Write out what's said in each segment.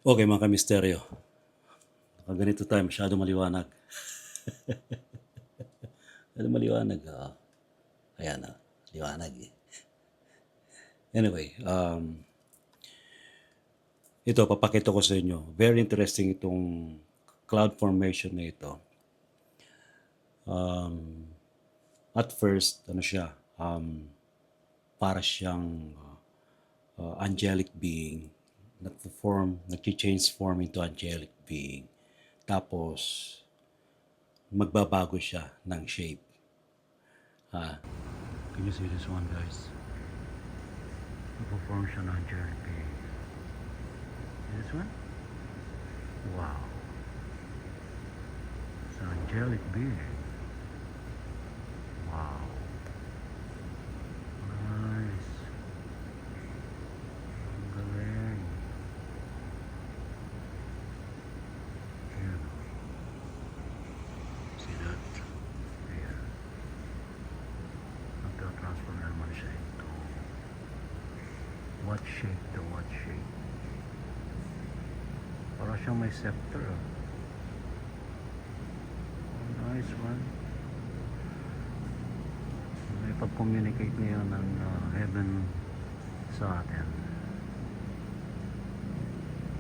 Okay mga kamisteryo, ganito tayo masyado maliwanag. Masyado maliwanag. Ayan na, liwanag eh. Anyway, ito papakita ko sa inyo. Very interesting itong cloud formation na ito. At first, ano siya, para siyang angelic being, nag-change form into angelic being. Tapos, magbabago siya ng shape. Can you see this one, guys? Nag-form siya ng angelic being. See this one? Wow. It's an angelic being. Wow. Nice. Ang galing. Ayan. See that? Ayan. Nagta-transform naman siya into what shape to what shape. Para siyang may scepter. Oh, nice one. May pag-communicate ngayon ng heaven sa atin.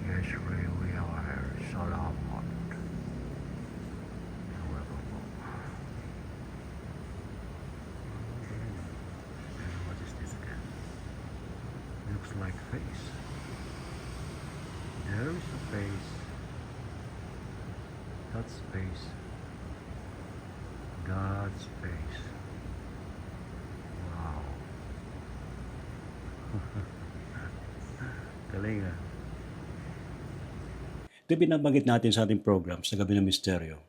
Yes, we are Solomon. What is this again? Looks like face. There is a face. That's face. God's face. Wow. Galing ah. Ito binabanggit natin sa ating program sa Gabi ng Misteryo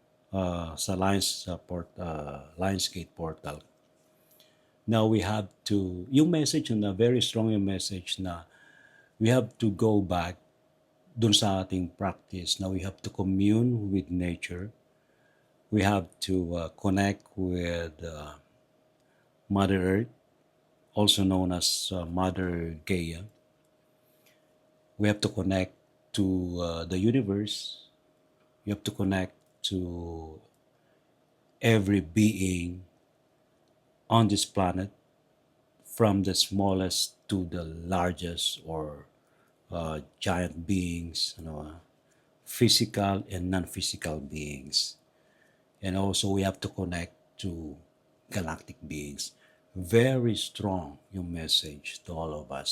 sa Lionsgate Portal. Now we have to, yung message na very strong yung message na we have to go back dun sa ating practice. Now we have to commune with nature. We have to connect with Mother Earth, also known as Mother Gaia. We have to connect to the universe. You have to connect to every being on this planet, from the smallest to the largest or giant beings, physical and non-physical beings. And also we have to connect to galactic beings. Very strong yung message to all of us.